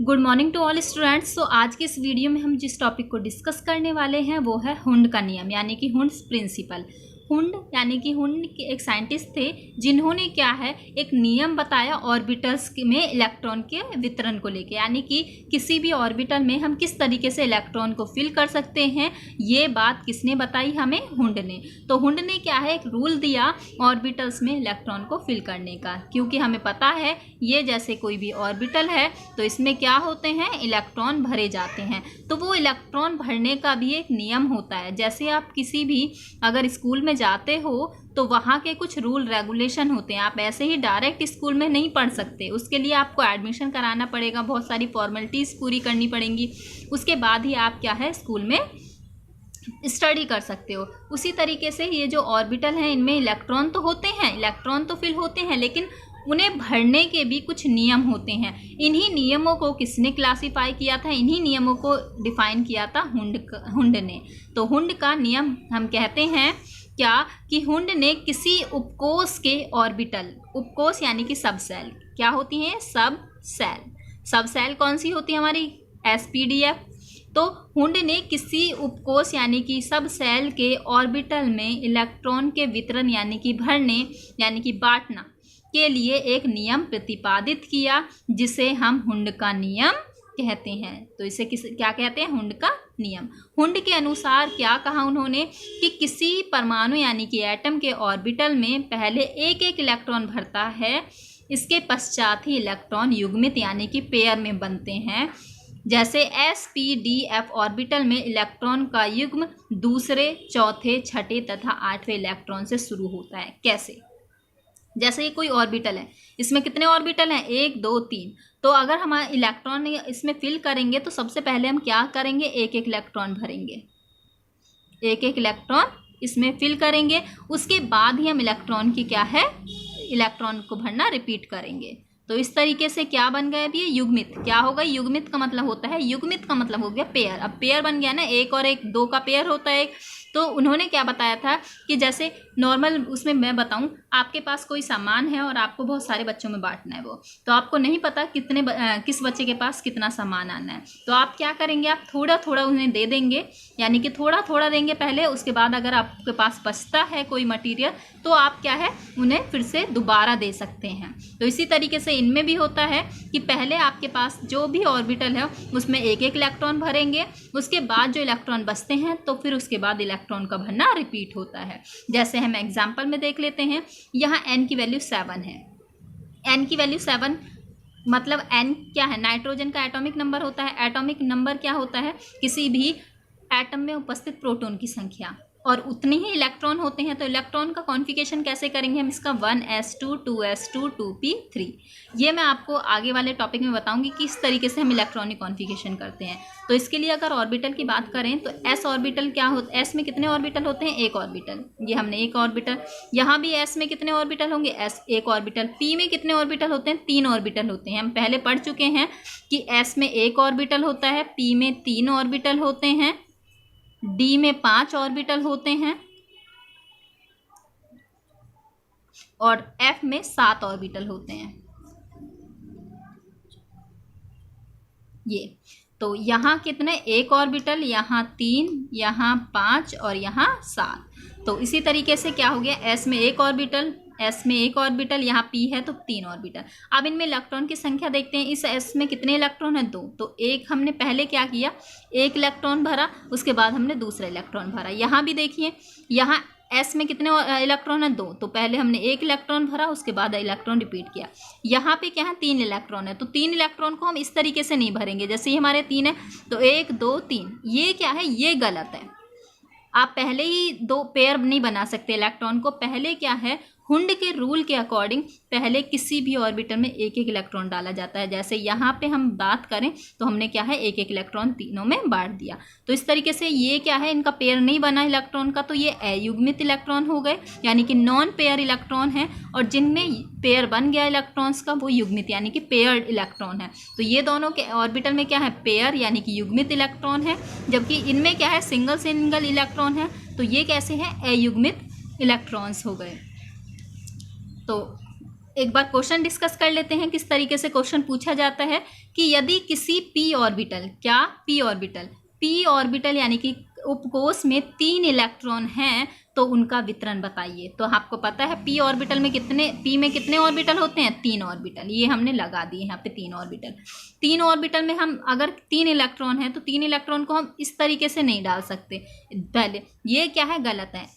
Good morning to all students. तो आज के इस वीडियो में हम जिस टॉपिक को डिस्कस करने वाले हैं वो है हुंड का नियम यानी कि हुंड्स प्रिंसिपल। हुंड यानी कि हुंड के एक साइंटिस्ट थे जिन्होंने क्या है एक नियम बताया ऑर्बिटल्स में इलेक्ट्रॉन के वितरण को लेके, यानी कि किसी भी ऑर्बिटल में हम किस तरीके से इलेक्ट्रॉन को फिल कर सकते हैं। ये बात किसने बताई? हमें हुंड ने। तो हुंड ने क्या है एक रूल दिया ऑर्बिटल्स में इलेक्ट्रॉन को फिल करने का, क्योंकि हमें पता है ये जैसे कोई भी ऑर्बिटल है तो इसमें क्या होते हैं, इलेक्ट्रॉन भरे जाते हैं। तो वो इलेक्ट्रॉन भरने का भी एक नियम होता है। जैसे आप किसी भी अगर स्कूल में जाते हो तो वहाँ के कुछ रूल रेगुलेशन होते हैं। आप ऐसे ही डायरेक्ट स्कूल में नहीं पढ़ सकते, उसके लिए आपको एडमिशन कराना पड़ेगा, बहुत सारी फॉर्मेलिटीज़ पूरी करनी पड़ेंगी, उसके बाद ही आप क्या है स्कूल में स्टडी कर सकते हो। उसी तरीके से ये जो ऑर्बिटल हैं इनमें इलेक्ट्रॉन तो होते हैं, इलेक्ट्रॉन तो फिल होते हैं, लेकिन उन्हें भरने के भी कुछ नियम होते हैं। इन्हीं नियमों को किसने क्लासिफाई किया था? इन्हीं नियमों को डिफाइन किया था हुंड ने। तो हुंड का नियम हम कहते हैं क्या कि हुंड ने किसी उपकोष के ऑर्बिटल, उपकोष यानी कि सब सेल, क्या होती हैं सब सेल, सब सेल कौन सी होती है हमारी? एसपीडीएफ। तो हुंड ने किसी उपकोष यानी कि सब सेल के ऑर्बिटल में इलेक्ट्रॉन के वितरण यानी कि भरने यानी कि बांटना के लिए एक नियम प्रतिपादित किया जिसे हम हुंड का नियम कहते हैं। तो इसे क्या कहते हैं? हुंड का नियम। हुंड के अनुसार क्या कहा उन्होंने कि किसी परमाणु यानी कि एटम के ऑर्बिटल में पहले एक एक इलेक्ट्रॉन भरता है, इसके पश्चात ही इलेक्ट्रॉन युग्मित यानी कि पेयर में बनते हैं। जैसे sp-d-f ऑर्बिटल में इलेक्ट्रॉन का युग्म दूसरे, चौथे, छठे तथा आठवें इलेक्ट्रॉन से शुरू होता है। कैसे? जैसे ये कोई ऑर्बिटल है, इसमें कितने ऑर्बिटल हैं? 1 2 3। तो अगर हम इलेक्ट्रॉन इसमें फिल करेंगे तो सबसे पहले हम क्या करेंगे? एक एक इलेक्ट्रॉन भरेंगे, एक एक इलेक्ट्रॉन इसमें फिल करेंगे, उसके बाद ही हम इलेक्ट्रॉन की क्या है इलेक्ट्रॉन को भरना रिपीट करेंगे। तो इस तरीके से क्या बन गया अभी? ये युग्मित। क्या होगा? युग्मित का मतलब होता है, युग्मित का मतलब हो गया पेयर। अब पेयर बन गया ना, एक और एक, दो का पेयर होता है एक। तो उन्होंने क्या बताया था कि जैसे नॉर्मल उसमें मैं बताऊं, आपके पास कोई सामान है और आपको बहुत सारे बच्चों में बांटना है वो, तो आपको नहीं पता किस बच्चे के पास कितना सामान आना है। तो आप क्या करेंगे? आप थोड़ा थोड़ा उन्हें दे देंगे, यानी कि थोड़ा थोड़ा देंगे पहले, उसके बाद अगर आपके पास बचता है कोई मटीरियल तो आप क्या है उन्हें फिर से दोबारा दे सकते हैं। तो इसी तरीके से इनमें भी होता है कि पहले आपके पास जो भी ऑर्बिटल है उसमें एक एक इलेक्ट्रॉन भरेंगे, उसके बाद जो इलेक्ट्रॉन बचते हैं तो फिर उसके बाद इलेक्ट्रॉन का भरना रिपीट होता है। जैसे हम एग्जाम्पल में देख लेते हैं, यहाँ n की वैल्यू 7 है। n की वैल्यू 7 मतलब n क्या है? नाइट्रोजन का एटॉमिक नंबर होता है। एटॉमिक नंबर क्या होता है? किसी भी एटम में उपस्थित प्रोटॉन की संख्या, और उतने ही इलेक्ट्रॉन होते हैं। तो इलेक्ट्रॉन का कॉन्फ़िगरेशन कैसे करेंगे हम? इसका 1s2 2s2 2p3। ये मैं आपको आगे वाले टॉपिक में बताऊंगी कि इस तरीके से हम इलेक्ट्रॉनिक कॉन्फ़िगरेशन करते हैं। तो इसके लिए अगर ऑर्बिटल की बात करें तो s ऑर्बिटल क्या होता है? s में कितने ऑर्बिटल होते हैं? एक ऑर्बिटल। ये हमने एक ऑर्बिटल। यहाँ भी s में कितने ऑर्बिटल होंगे? s एक ऑर्बिटल। p में कितने ऑर्बिटल होते हैं? 3 ऑर्बिटल होते हैं। हम पहले पढ़ चुके हैं कि s में एक ऑर्बिटल होता है, p में 3 ऑर्बिटल होते हैं, d में 5 ऑर्बिटल होते हैं और f में 7 ऑर्बिटल होते हैं। ये तो यहाँ कितने? एक ऑर्बिटल, यहाँ 3, यहाँ 5 और यहाँ 7। तो इसी तरीके से क्या हो गया? s में एक ऑर्बिटल, s में एक ऑर्बिटल, यहाँ p है तो 3 ऑर्बिटल। अब इनमें इलेक्ट्रॉन की संख्या देखते हैं। इस s में कितने इलेक्ट्रॉन है? 2। तो एक हमने पहले क्या किया? एक इलेक्ट्रॉन भरा, उसके बाद हमने दूसरा इलेक्ट्रॉन भरा। यहाँ भी देखिए, यहाँ s में कितने इलेक्ट्रॉन है? 2। तो पहले हमने एक इलेक्ट्रॉन भरा, उसके बाद इलेक्ट्रॉन रिपीट किया। यहाँ पे क्या है? 3 इलेक्ट्रॉन है। तो 3 इलेक्ट्रॉन को हम इस तरीके से नहीं भरेंगे, जैसे ये हमारे 3 है तो 1 2 3। ये क्या है? ये गलत है। आप पहले ही 2 पेयर नहीं बना सकते इलेक्ट्रॉन को। पहले क्या है, हुंड के रूल के अकॉर्डिंग पहले किसी भी ऑर्बिटल में एक एक इलेक्ट्रॉन डाला जाता है। जैसे यहाँ पे हम बात करें तो हमने क्या है एक एक इलेक्ट्रॉन तीनों में बांट दिया। तो इस तरीके से ये क्या है, इनका पेयर नहीं बना इलेक्ट्रॉन का, तो ये अयुग्मित इलेक्ट्रॉन हो गए, यानी कि नॉन पेयर इलेक्ट्रॉन है। और जिनमें पेयर बन गया इलेक्ट्रॉन्स का वो युग्मित यानी कि पेयर्ड इलेक्ट्रॉन है। तो ये दोनों के ऑर्बिटल में क्या है? पेयर यानी कि युग्मित इलेक्ट्रॉन है। जबकि इनमें क्या है? सिंगल सिंगल इलेक्ट्रॉन है। तो ये कैसे हैं? अयुग्मित इलेक्ट्रॉन्स हो गए। तो एक बार क्वेश्चन डिस्कस कर लेते हैं किस तरीके से क्वेश्चन पूछा जाता है कि यदि किसी पी ऑर्बिटल, क्या पी ऑर्बिटल यानी कि उपकोष में 3 इलेक्ट्रॉन हैं तो उनका वितरण बताइए। तो आपको पता है पी ऑर्बिटल में कितने ऑर्बिटल होते हैं, 3 ऑर्बिटल। ये हमने लगा दिए यहाँ पे 3 ऑर्बिटल। 3 ऑर्बिटल में हम अगर 3 इलेक्ट्रॉन है तो 3 इलेक्ट्रॉन को हम इस तरीके से नहीं डाल सकते। पहले ये क्या है, गलत है।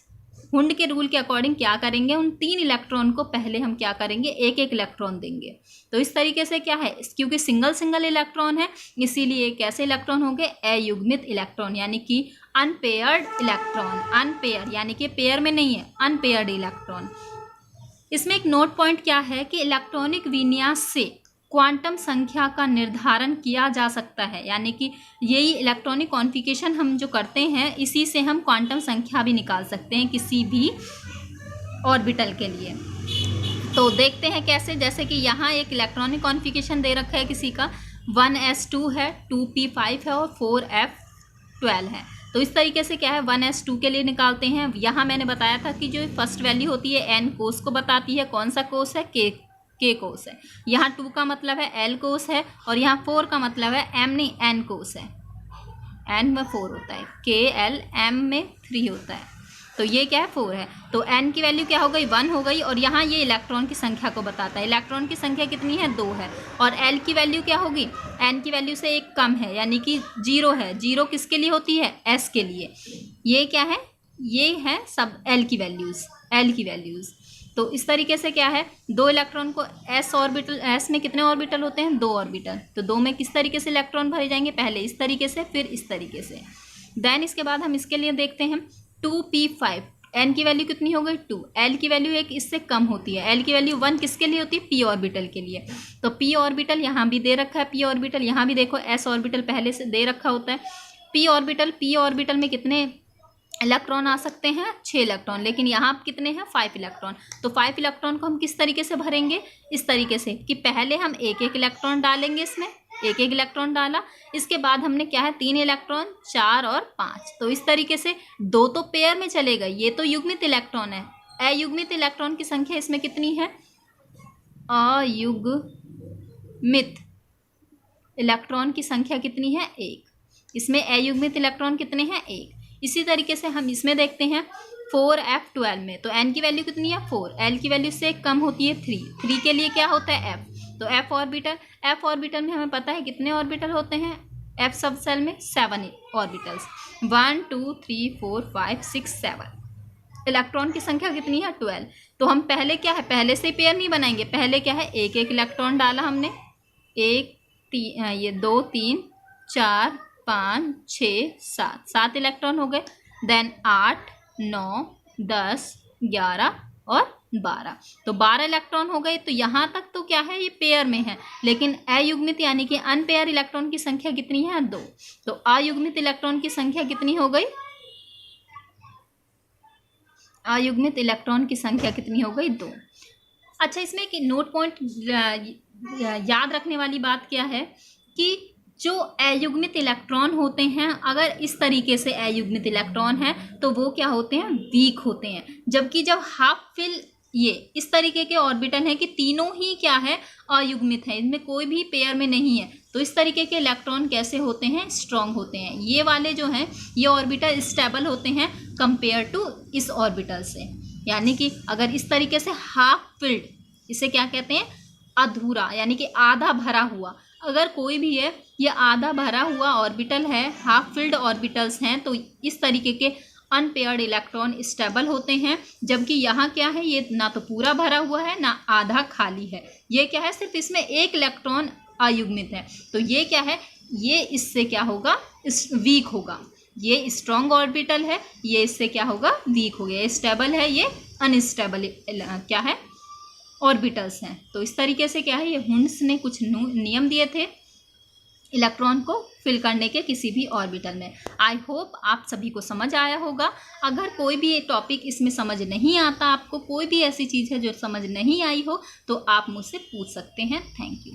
हुंड के रूल के अकॉर्डिंग क्या करेंगे, उन 3 इलेक्ट्रॉन को पहले हम क्या करेंगे, एक एक इलेक्ट्रॉन देंगे। तो इस तरीके से क्या है, क्योंकि सिंगल इलेक्ट्रॉन है इसीलिए कैसे इलेक्ट्रॉन हो गए, अयुग्मित इलेक्ट्रॉन यानी कि अनपेयर्ड इलेक्ट्रॉन। अनपेयर यानी कि पेयर में नहीं है, अनपेयर्ड इलेक्ट्रॉन। इसमें एक नोट पॉइंट क्या है कि इलेक्ट्रॉनिक विन्यास से क्वांटम संख्या का निर्धारण किया जा सकता है, यानी कि यही इलेक्ट्रॉनिक कॉन्फ़िगरेशन हम जो करते हैं इसी से हम क्वांटम संख्या भी निकाल सकते हैं किसी भी ऑर्बिटल के लिए। तो देखते हैं कैसे, जैसे कि यहाँ एक इलेक्ट्रॉनिक कॉन्फ़िगरेशन दे रखा है किसी का, 1s2 है, 2p5 है और 4f12 है। तो इस तरीके से क्या है 1s2 के लिए निकालते हैं। यहाँ मैंने बताया था कि जो फर्स्ट वैल्यू होती है n कोस को बताती है, कौन सा कोस है, के कोस है। यहाँ 2 का मतलब है l कोस है और यहाँ 4 का मतलब है m नहीं n कोस है। n में 4 होता है, KL m में 3 होता है, तो ये क्या है 4 है। तो n की वैल्यू क्या हो गई, 1 हो गई। और यहाँ ये इलेक्ट्रॉन की संख्या को बताता है, इलेक्ट्रॉन की संख्या कितनी है, 2 है। और l की वैल्यू क्या होगी, n की वैल्यू से 1 कम है यानी कि 0 है। 0 किसके लिए होती है, s के लिए। ये क्या है, ये है सब l की वैल्यूज़। तो इस तरीके से क्या है, 2 इलेक्ट्रॉन को s ऑर्बिटल, s में कितने ऑर्बिटल होते हैं, 2 ऑर्बिटल। तो 2 में किस तरीके से इलेक्ट्रॉन भरे जाएंगे, पहले इस तरीके से फिर इस तरीके से। देन इसके बाद हम इसके लिए देखते हैं 2p5, n की वैल्यू कितनी हो गई 2, l की वैल्यू 1 इससे कम होती है, l की वैल्यू 1 किसके लिए होती है, p ऑर्बिटल के लिए। तो p ऑर्बिटल यहाँ भी दे रखा है, p ऑर्बिटल यहाँ भी देखो s ऑर्बिटल पहले से दे रखा होता है। p ऑर्बिटल में कितने इलेक्ट्रॉन आ सकते हैं, 6 इलेक्ट्रॉन, लेकिन यहाँ कितने हैं, 5 इलेक्ट्रॉन। तो 5 इलेक्ट्रॉन को हम किस तरीके से भरेंगे, इस तरीके से कि पहले हम एक एक इलेक्ट्रॉन डालेंगे, इसमें एक एक इलेक्ट्रॉन डाला, इसके बाद हमने क्या है 3 इलेक्ट्रॉन, 4 और 5। तो इस तरीके से 2 तो पेयर में चलेगा, ये तो युग्मित इलेक्ट्रॉन है। अयुग्मित इलेक्ट्रॉन की संख्या इसमें कितनी है, अयुग्मित इलेक्ट्रॉन की संख्या कितनी है, 1। इसमें अयुग्मित इलेक्ट्रॉन कितने हैं, 1। इसी तरीके से हम इसमें देखते हैं 4f12 में, तो n की वैल्यू कितनी है 4, l की वैल्यू से कम होती है 3 के लिए क्या होता है f। तो f ऑर्बिटल में हमें पता है कितने ऑर्बिटल होते हैं, f सब सेल में 7 ऑर्बिटल्स, 1 2 3 4 5 6 7। इलेक्ट्रॉन की संख्या कितनी है 12। तो हम पहले क्या है, पहले से पेयर नहीं बनाएंगे, पहले क्या है एक एक इलेक्ट्रॉन डाला हमने, 2 3 4 5 6 7 इलेक्ट्रॉन हो गए। देन 8 9 10 11 और 12, तो 12 इलेक्ट्रॉन हो गए। तो यहाँ तक तो क्या है, ये पेयर में है, लेकिन अयुग्मित यानी कि अनपेयर इलेक्ट्रॉन की संख्या कितनी है, 2। तो अयुग्मित इलेक्ट्रॉन की संख्या कितनी हो गई, अयुग्मित इलेक्ट्रॉन की संख्या कितनी हो गई, 2। अच्छा, इसमें एक नोट पॉइंट याद रखने वाली बात क्या है कि जो अयुग्मित इलेक्ट्रॉन होते हैं, अगर इस तरीके से अयुग्मित इलेक्ट्रॉन है तो वो क्या होते हैं, वीक होते हैं। जबकि जब हाफ फिल ये इस तरीके के ऑर्बिटल है कि तीनों ही क्या है, अयुग्मित है, इनमें कोई भी पेयर में नहीं है, तो इस तरीके के इलेक्ट्रॉन कैसे होते हैं, स्ट्रॉन्ग होते हैं। ये वाले जो हैं ये ऑर्बिटल स्टेबल होते हैं कंपेयर टू इस ऑर्बिटल से। यानी कि अगर इस तरीके से हाफ फिल्ड, इसे क्या कहते हैं, अधूरा यानी कि आधा भरा हुआ, अगर कोई भी है ये आधा भरा हुआ ऑर्बिटल है, हाफ फिल्ड ऑर्बिटल्स हैं, तो इस तरीके के अनपेयर्ड इलेक्ट्रॉन स्टेबल होते हैं। जबकि यहाँ क्या है, ये ना तो पूरा भरा हुआ है ना आधा खाली है, ये क्या है, सिर्फ इसमें एक इलेक्ट्रॉन अयुग्मित है। तो ये क्या है, ये इससे क्या होगा, वीक होगा। ये स्ट्रॉन्ग ऑर्बिटल है, ये इससे क्या होगा, वीक हो गया। ये स्टेबल है, ये अनस्टेबल क्या है, ऑर्बिटल्स हैं। तो इस तरीके से क्या है, ये हुंड्स ने कुछ नियम दिए थे इलेक्ट्रॉन को फिल करने के किसी भी ऑर्बिटल में। आई होप आप सभी को समझ आया होगा। अगर कोई भी टॉपिक इसमें समझ नहीं आता, आपको कोई भी ऐसी चीज़ है जो समझ नहीं आई हो, तो आप मुझसे पूछ सकते हैं। Thank you.